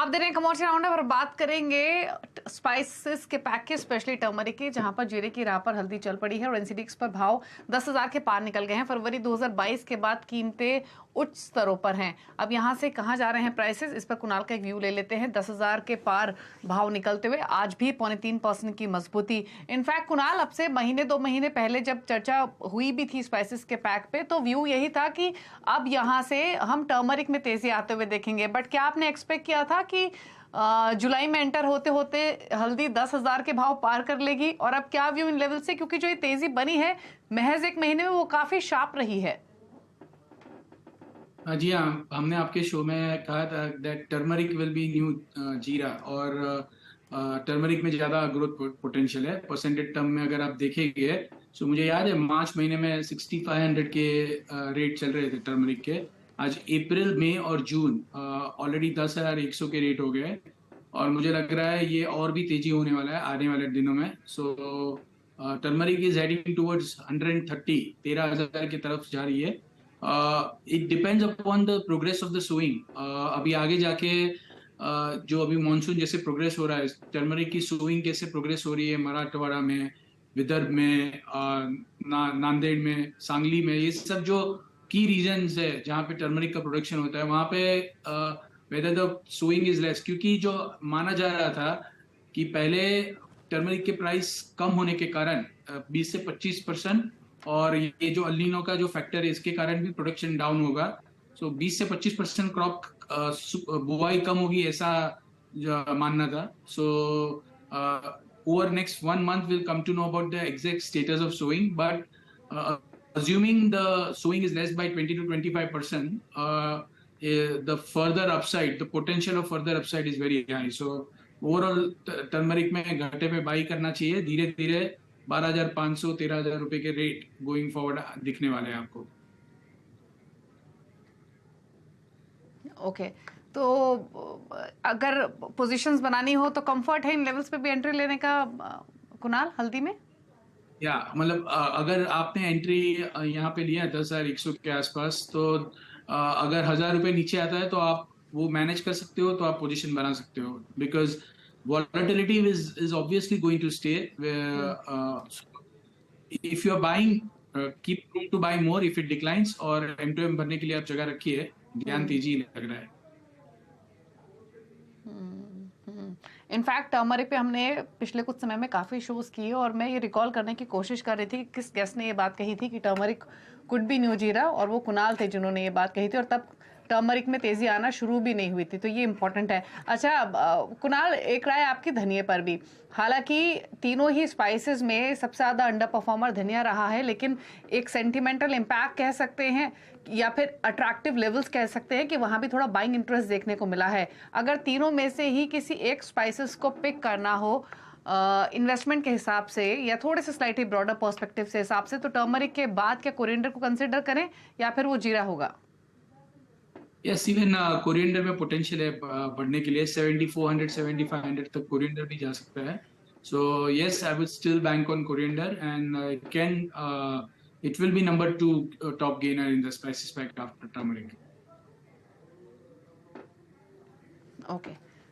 आप दे रहे हैं कमर्शियल राउंड पर बात करेंगे स्पाइसेस के पैक के, स्पेशली टर्मरिक के, जहां पर जीरे की राह पर हल्दी चल पड़ी है और एनसीडीएक्स पर भाव 10,000 के पार निकल गए हैं। फरवरी 2022 के बाद कीमतें उच्च स्तरों पर हैं। अब यहां से कहां जा रहे हैं प्राइसेस, इस पर कुणाल का एक व्यू ले लेते हैं। 10,000 के पार भाव निकलते हुए आज भी 0.3% की मजबूती। इनफैक्ट कुणाल, अब से महीने 2 महीने पहले जब चर्चा हुई भी थी स्पाइसेस के पैक पे, तो व्यू यही था कि अब यहां से हम टर्मरिक में तेजी आते हुए देखेंगे। बट क्या आपने एक्सपेक्ट किया था कि जुलाई में एंटर होते होते हल्दी 10,000 के भाव पार कर लेगी? और अब क्या व्यू इन लेवल से, क्योंकि जो ये तेजी बनी है महज 1 महीने में वो काफी शार्प रही है। जी हाँ, हमने आपके शो में कहा था that turmeric will be new जीरा। और टर्मरिक में ज़्यादा ग्रोथ पोटेंशियल है परसेंटेज टर्म में। अगर आप देखेंगे तो मुझे याद है मार्च महीने में 6500 के रेट चल रहे थे टर्मरिक के। आज अप्रैल मई और जून ऑलरेडी 10,100 के रेट हो गए। और मुझे लग रहा है ये और भी तेजी होने वाला है आने वाले दिनों में। So turmeric is heading towards 130, 13,000 की तरफ जा रही है। It depends upon the progress of the sowing. अभी आगे जाके जो अभी मानसून जैसे प्रोग्रेस हो रहा है, टर्मरिक की सोइंग कैसे प्रोग्रेस हो रही है मराठवाड़ा में, विदर्भ में, नांदेड़ में, सांगली में, ये सब जो की रीजन्स है जहाँ पे टर्मरिक का प्रोडक्शन होता है, वहाँ पे whether the sowing is less. क्योंकि जो माना जा रहा था कि पहले टर्मरिक के प्राइस कम होने के कारण 20 से 25%, और ये जो अल्नीनो का जो फैक्टर है इसके कारण भी प्रोडक्शन डाउन होगा। सो 20 से 25% क्रॉप बुआई कम होगी, ऐसा मानना था। So over next 1 month we'll come to know about the exact status of sowing, but assuming the sowing is less by 20 to 25%, the further upside, the potential of further upside is very high. So overall turmeric में घाटे पे by करना चाहिए। धीरे धीरे 12,500 13,000 रुपए के rate going forward दिखने वाले हैं आपको। ओके, तो अगर पोजीशंस बनानी हो तो कंफर्ट है इन लेवल्स पे भी एंट्री लेने का, कुणाल, हल्दी में? या मतलब अगर आपने एंट्री यहाँ पे लिया 10,100 के आसपास, तो अगर 1,000 रुपए नीचे आता है तो आप वो मैनेज कर सकते हो, तो आप पोजीशन बना सकते हो। Because volatility is obviously going to stay. If you are buying, keep room to buy more if it declines, और M2M भरने के लिए आप जगह रखिए। ध्यान तेजी लग रहा है। इनफैक्ट टर्मरिक पे हमने पिछले कुछ समय में काफी शोज किए और मैं ये रिकॉल करने की कोशिश कर रही थी कि किस गेस्ट ने ये बात कही थी कि टर्मरिक कुड बी न्यू जीरा, और वो कुणाल थे जिन्होंने ये बात कही थी, और तब टर्मरिक में तेजी आना शुरू भी नहीं हुई थी। तो ये इंपॉर्टेंट है। अच्छा, कुणाल, एक राय आपकी धनिया पर भी। हालांकि तीनों ही स्पाइसेस में सबसे ज्यादा अंडर परफॉर्मर धनिया रहा है, लेकिन एक सेंटिमेंटल इम्पैक्ट कह सकते हैं या फिर अट्रैक्टिव लेवल्स कह सकते हैं कि वहां भी थोड़ा बाइंग इंटरेस्ट देखने को मिला है। अगर तीनों में से ही किसी एक स्पाइसेस को पिक करना हो इन्वेस्टमेंट के हिसाब से या थोड़े से स्लाइटली ब्रॉडर पर्सपेक्टिव से हिसाब से, तो टर्मरिक के बाद क्या कोरिएंडर को कंसिडर करें या फिर वो जीरा होगा? यस, इवन कोरिएंडर में पोटेंशियल है बढ़ने के लिए। 7,400 7,500 तक कोरिएंडर भी जा सकता है। So yes, I would still bank on coriander and it will be number 2 top gainer in the spices pack after turmeric. Okay,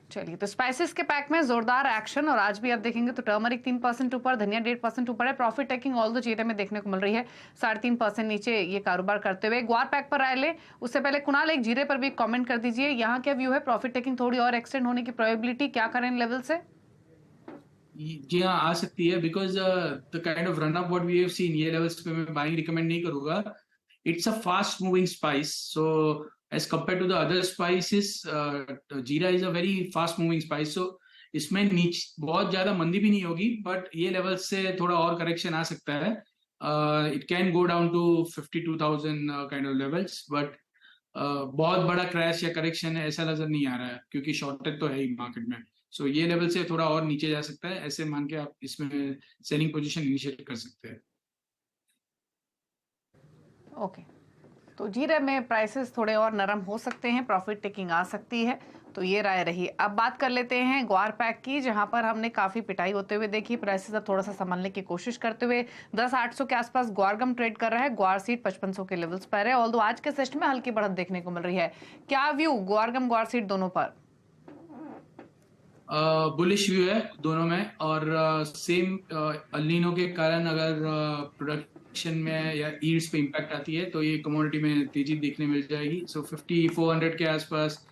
चलिए, तो स्पाइसेस के पैक में जोरदार एक्शन, और आज भी आप देखेंगे तो टर्मरिक 3% ऊपर, धनिया 1.5% ऊपर है। प्रॉफिट टेकिंग ऑल दो जीरे में देखने को मिल रही है 3.5% नीचे ये कारोबार करते हुए। ग्वार पैक पर राय ले उससे पहले कुणाल एक जीरे पर भी कमेंट कर दीजिए, यहाँ क्या व्यू है? प्रॉफिट टेकिंग थोड़ी और एक्सटेंड होने की प्रोबेबिलिटी क्या करें इन लेवल से? जी हाँ, आ सकती है। Because the kind of run up what we have seen, ये लेवल्स पे मैं बाइंग रिकमेंड नहीं करूंगा। It's a fast moving spice, so as compare to the other spices, jeera is a very fast moving spice. So इसमें नीचे बहुत ज्यादा मंदी भी नहीं होगी, बट ये लेवल से थोड़ा और करेक्शन आ सकता है। It can go down to 52,000 kind of levels, but बहुत बड़ा क्रैश या करेक्शन है ऐसा नजर नहीं आ रहा है, क्योंकि शॉर्टेज तो है ही मार्केट में। सो ये लेवल से थोड़ा और नीचे जा सकता है, ऐसे मान के आप इसमें सेलिंग पोजीशन इनिशिएट कर सकते हैं। ओके, तो जीरे में प्राइसेस थोड़े और नरम हो सकते हैं, प्रॉफिट टेकिंग आ सकती है, तो ये राय रही। अब बात कर लेते हैं ग्वार पैक की, जहां पर हमने काफी पिटाई होते हुए देखी। प्राइसेस अब थोड़ा सा संभालने की कोशिश करते हुए 10,800 के आसपास ग्वार गम ट्रेड कर रहा है। ग्वार सीड 5500 के लेवल्स पर है, ऑल्दो आज के सेशन में हल्की बढ़त देखने को मिल रही है। क्या व्यू ग्वार गम ग्वार सीड दोनों पर? बुलिश व्यू है दोनों में, और सेम अल्नीनो के कारण अगर प्रोडक्शन में या ईल्ड्स पे इम्पैक्ट आती है तो ये कमोडिटी में तेजी देखने मिल जाएगी। सो 5400 के आसपास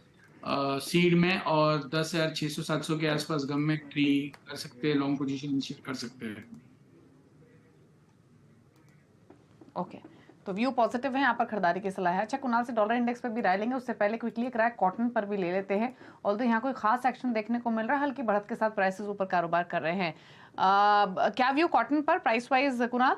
सीड में और 10,600-700 के आसपास गम में एंट्री कर सकते हैं, लॉन्ग पोजीशन इनिशिएट कर सकते हैं। ओके, तो व्यू पॉजिटिव है, यहाँ पर खरीदारी की सलाह है। अच्छा कुणाल से डॉलर इंडेक्स पर भी राय लेंगे, उससे पहले क्विकली एक राय कॉटन पर भी ले लेते हैं। ऑल्दो यहाँ कोई खास एक्शन देखने को मिल रहा है, हल्की बढ़त के साथ प्राइसेस ऊपर कारोबार कर रहे हैं। क्या व्यू कॉटन पर प्राइस वाइज कुणाल?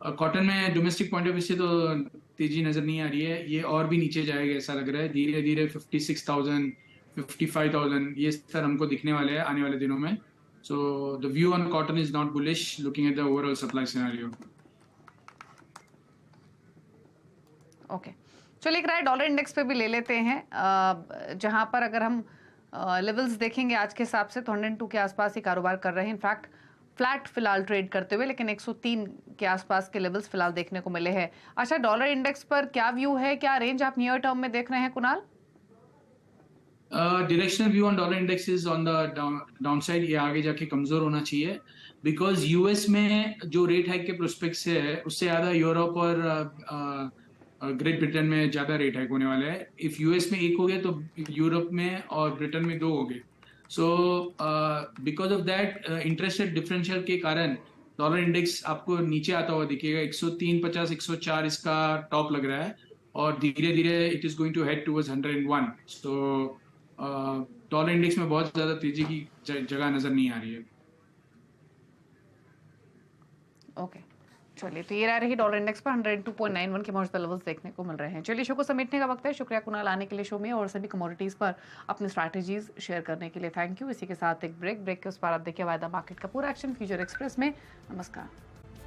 कॉटन में डोमेस्टिक पॉइंट ऑफ व्यू से तो तेजी नजर नहीं आ रही है, ये और भी नीचे जाएगा ऐसा लग रहा है। धीरे धीरे 56,000 55,000 ये स्तर हमको दिखने वाले हैं आने वाले दिनों में। So the view on cotton is not bullish looking at the overall supply scenario. Okay, चलिए एक राय डॉलर इंडेक्स पे भी ले लेते हैं, जहां पर अगर हम लेवल्स देखेंगे आज के हिसाब से तो 102 के आसपास ही कारोबार कर रहे हैं। इनफैक्ट फ्लैट फिलहाल ट्रेड करते हुए, लेकिन 103 के आसपास के लेवल्स फिलहाल देखने को मिले हैं। अच्छा, डॉलर इंडेक्स पर क्या व्यू है, क्या रेंज आप नियर टर्म में देख रहे हैं Kunal? Directional view on dollar index is on the downside, ये आगे जाके कमजोर होना चाहिए बिकॉज यूएस में जो रेट हाइक के प्रोस्पेक्ट है उससे ज्यादा यूरोप और ग्रेट ब्रिटेन में ज्यादा रेट हाइक होने वाला है। इफ यूएस में एक हो गया तो यूरोप में और ब्रिटेन में 2 हो गए। So because of that interest rate differential के कारण डॉलर इंडेक्स आपको नीचे आता हुआ दिखेगा। 103.50 104 इसका टॉप लग रहा है और धीरे धीरे it is going to head towards 101। So dollar index में बहुत ज्यादा तेजी की जगह नजर नहीं आ रही है। ओके, चलिए तो ये रह रही डॉलर इंडेक्स पर 102.91 के मौजूदा लेवल्स देखने को मिल रहे हैं। चलिए शो को समेटने का वक्त है। शुक्रिया कुणाल आने के लिए शो में और सभी कमोडिटीज पर अपनी स्ट्रैटेजीज शेयर करने के लिए। Thank you. इसी के साथ एक ब्रेक के उस पर आप देखिए वायदा मार्केट का पूरा एक्शन फ्यूचर एक्सप्रेस में। नमस्कार।